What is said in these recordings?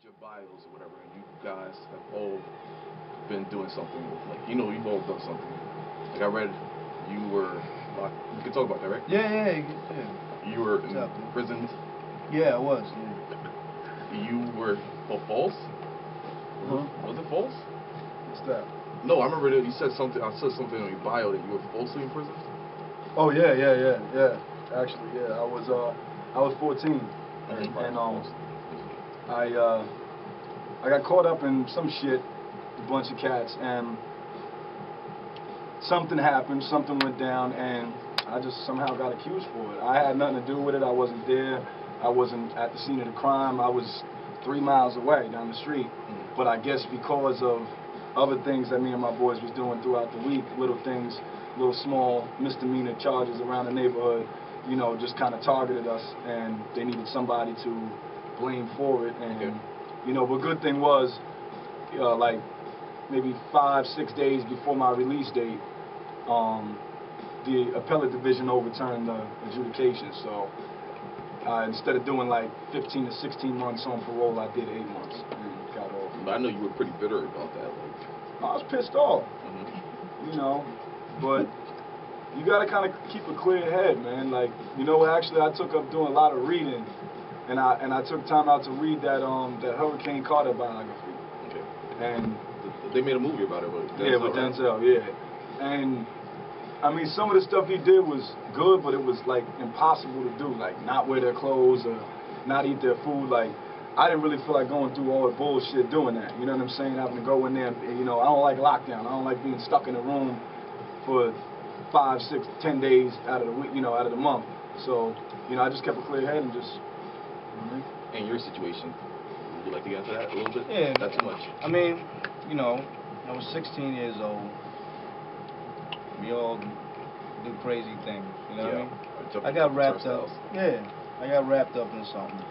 your bios or whatever, and you guys have all been doing something. Like you've all done something. Like I read, you were. You can talk about that, right? Yeah. You were imprisoned. Yeah, I was. Yeah. You were false. Huh? Was it false? What's that? No, I remember that you said something. I said something on your bio that you were falsely imprisoned. Oh yeah. Actually, yeah, I was 14, and I got caught up in some shit, a bunch of cats, and something happened, something went down, and I just somehow got accused for it. I had nothing to do with it. I wasn't there. I wasn't at the scene of the crime. I was 3 miles away down the street. But I guess because of other things that me and my boys was doing throughout the week, little things, little small misdemeanor charges around the neighborhood, just kind of targeted us, and they needed somebody to blame for it. And but good thing was, like maybe 5-6 days before my release date, the appellate division overturned the adjudication. So instead of doing like 15 to 16 months on parole, I did 8 months and got off. But I know you were pretty bitter about that. I was pissed off, but you gotta kind of keep a clear head, man. Like, actually, I took up doing a lot of reading, and I took time out to read that Hurricane Carter biography. Okay. And they made a movie about it with Denzel. Yeah, with Denzel, yeah. And I mean, some of the stuff he did was good, but it was like impossible to do. Like, not wear their clothes or not eat their food. Like, I didn't really feel like going through all the bullshit doing that. You know what I'm saying? Having to go in there, and, I don't like lockdown. I don't like being stuck in a room for 5, 6, 10 days out of the week, out of the month. So, I just kept a clear head and just. In your situation, would you like to get into that a little bit? Yeah. Not too much. I mean, I was 16 years old. We all do crazy things, you know what I mean? I got wrapped up. Yeah, I got wrapped up in something.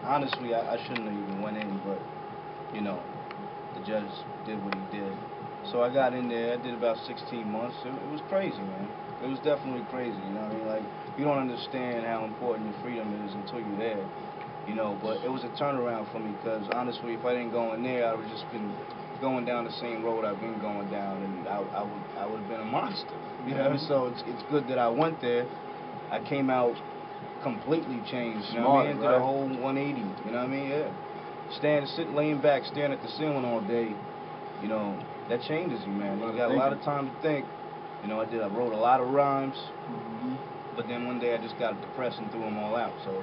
Honestly, I shouldn't have even went in, but the judge did what he did. So I got in there. I did about 16 months. It was crazy, man. It was definitely crazy. You know what I mean? Like, you don't understand how important your freedom is until you're there. But it was a turnaround for me, because honestly, if I didn't go in there, I would just been going down the same road I've been going down, and I would have been a monster. So it's good that I went there. I came out completely changed. You know what I mean? Did a whole 180. You know what I mean? Yeah. Laying back, staring at the ceiling all day. That changes you, man. You got a lot of time to think. I wrote a lot of rhymes. But then one day I just got depressed and threw them all out. So,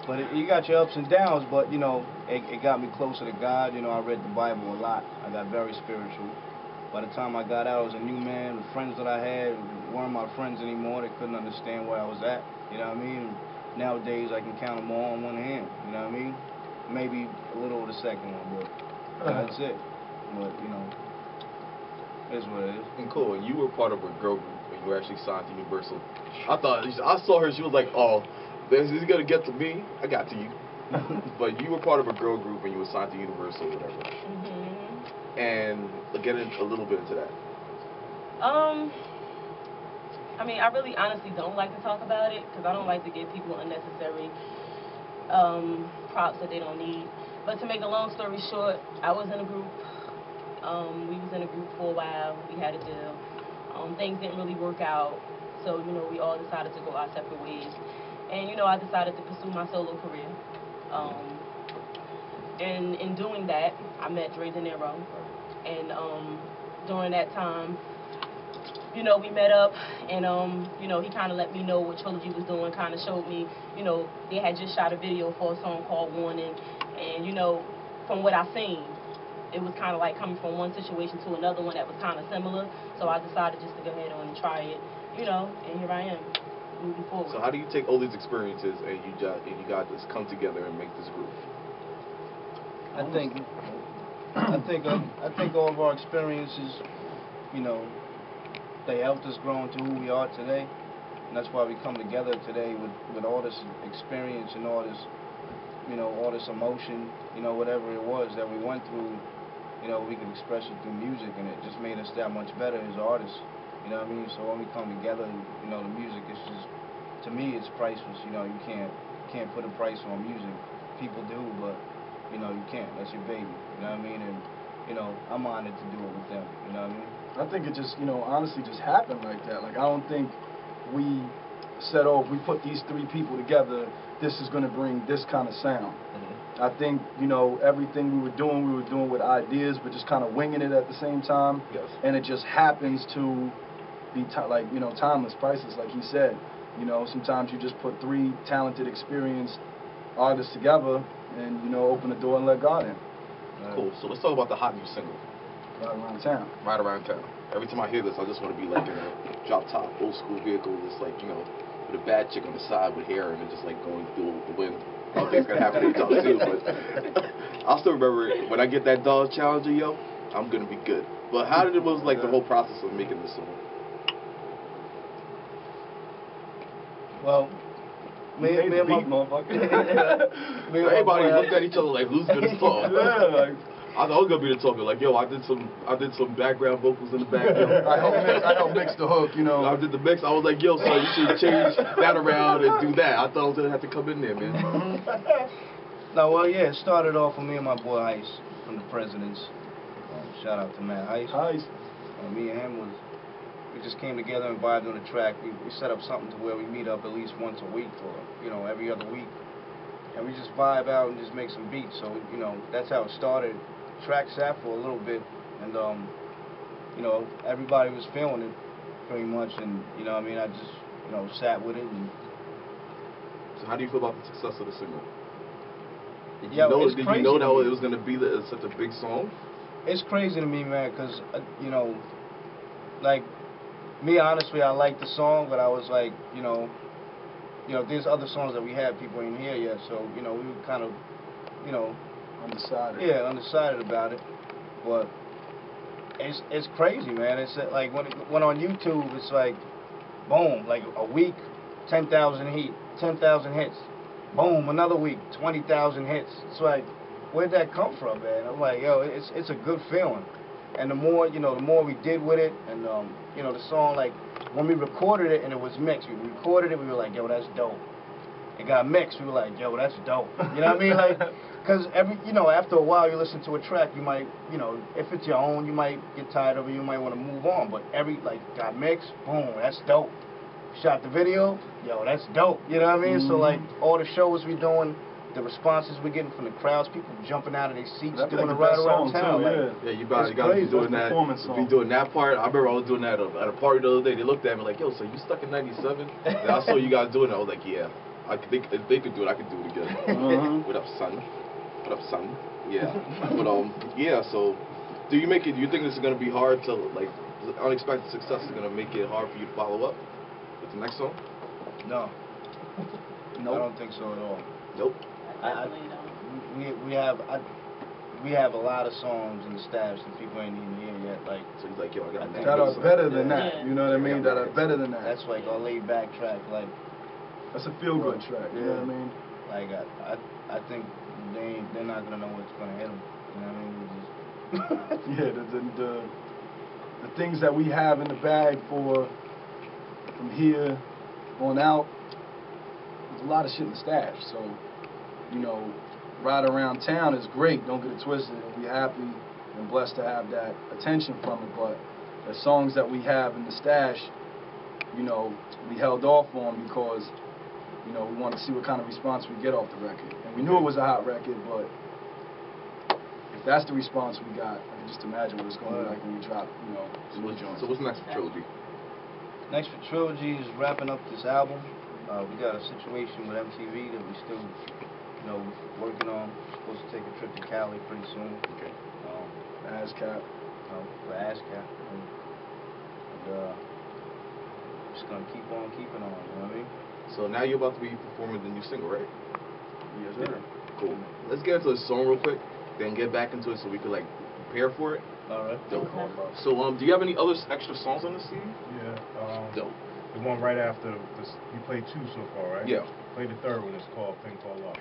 but you got your ups and downs. But it got me closer to God. I read the Bible a lot. I got very spiritual. By the time I got out, I was a new man. The friends that I had weren't my friends anymore. They couldn't understand where I was at. You know what I mean? Nowadays I can count them all on one hand. You know what I mean? Maybe a little of the second one, but that's it. But it is what it is. And cool. And you were part of a girl group. You were actually signed to Universal. I saw her, she was like, oh, this is going to get to me. I got to you. But you were part of a girl group and you were signed to Universal or whatever. And get a little bit into that. I mean, I really honestly don't like to talk about it, because I don't like to give people unnecessary props that they don't need. But to make a long story short, I was in a group. We was in a group for a while. We had a deal. Things didn't really work out, so we all decided to go our separate ways. And I decided to pursue my solo career. And in doing that, I met Dre De Niro. And during that time, we met up, and he kind of let me know what Trillogy was doing. Kind of showed me, they had just shot a video for a song called "Warning," and from what I seen, it was kind of like coming from one situation to another one that was kind of similar. So I decided just to go ahead on and try it, and here I am, moving forward. So how do you take all these experiences and you guys just come together and make this group? I think all of our experiences, they helped us grow into who we are today, and that's why we come together today with all this experience and all this, all this emotion, whatever it was that we went through. We could express it through music, and it just made us that much better as artists. You know what I mean? So when we come together, the music is just, to me, it's priceless. You can't put a price on music. people do, but you know, you can't. That's your baby. You know what I mean? And you know, I'm honored to do it with them. You know what I mean? I think it just, you know, honestly just happened like that. Like, I don't think we said, oh, if we put these three people together, this is going to bring this kind of sound. I think, you know, everything we were doing with ideas, but just kind of winging it at the same time. Yes. And it just happens to be, like, you know, timeless, priceless, like he said. You know, sometimes you just put three talented, experienced artists together and, you know, open the door and let God in. Cool. So let's talk about the hot new single. Right around town. Right around town. Every time I hear this, I just want to be like in a drop top, old school vehicle, just like, you know, with a bad chick on the side with hair and just like going through the wind. I don't think it's gonna happen anytime soon, but I'll still remember it. When I get that Dodge Challenger, yo, I'm gonna be good. But how did it was like the whole process of making this song? Well, me and my everybody looked at each other like, who's gonna talk? Yeah, like, I thought I was gonna be the talker. Like, yo, I did some background vocals in the back. Yo. I helped mix the hook, you know. I did the mix. I was like, yo, son, you should change that around and do that. I thought I was gonna have to come in there, man. No, well, yeah, it started off with me and my boy Ice from the Presidents. Shout out to Matt Ice. Ice. Me and him we just came together and vibed on the track. We set up something to where we meet up at least once a week or, you know, every other week. And we just vibe out and just make some beats. So, you know, that's how it started. Track sat for a little bit, and you know, everybody was feeling it pretty much, and you know what I mean, I just, you know, sat with it. And so how do you feel about the success of the single? Did you yeah, know, it's did crazy you know that it was gonna be such a big song? It's crazy to me, man, because you know, like me, honestly, I like the song, but I was like, you know, there's other songs that we had people ain't hear yet, so you know, we were kind of, you know. Undecided. Yeah, undecided about it, but it's crazy, man. It's like when on YouTube, it's like, boom, like a week, 10,000 hits, boom, another week, 20,000 hits. It's like, where'd that come from, man? I'm like, yo, it's a good feeling, and the more, you know, the more we did with it, and you know, the song, like when we recorded it and it was mixed, we recorded it, we were like, yo, that's dope. It got mixed, we were like, yo, that's dope. You know what I mean? Like, because you know, after a while you listen to a track, you might, you know, if it's your own, you might get tired of it, you might want to move on. But like, got mixed, boom, that's dope. Shot the video, yo, that's dope. You know what I mean? So like, all the shows we doing, the responses we're getting from the crowds, people jumping out of their seats, doing it right around town. Yeah, you guys be doing that. Be doing that part. I remember I was doing that at a party the other day. They looked at me like, yo, so you stuck in '97? And I saw you guys doing it. I was like, yeah. If they could do it, I could do it again. What up, son? What up, son? Yeah. But yeah. So, do you think this is gonna be hard to, like, unexpected success is gonna make it hard for you to follow up with the next song? No. Nope. I don't think so at all. Nope. We have a lot of songs in the stash that people ain't even hear yet. Like, so he's like, yo, I got that are better than that. You know what I mean? That are better than that. That's like a laid back track. Like, that's a feel good track. You know what I mean? Like, I think they're not gonna know what's gonna hit them. You know what I mean? Yeah, the things that we have in the bag for from here on out. There's a lot of shit in the stash. So, you know, Ride Around Town is great. Don't get it twisted. And we're happy and blessed to have that attention from it. But the songs that we have in the stash, you know, we held off on because, you know, we wanted to see what kind of response we get off the record. And we knew it was a hot record, but if that's the response we got, I can just imagine what it's going to be like when we drop, you know, some new joints. So what's next for Trillogy? Next for Trillogy is wrapping up this album. We got a situation with MTV that we still, you know, working on. We're supposed to take a trip to Cali pretty soon. Okay. ASCAP. For ASCAP. And just gonna keep on keeping on, you know what I mean? So now you're about to be performing the new single, right? Yes, sir. Cool. Let's get into the song real quick, then get back into it so we could, like, prepare for it. All right. Dope. So, do you have any other extra songs on the CD? Yeah. Dope. The one right after this, you played two so far, right? Yeah. Play the third one. It's called Thing Called Love.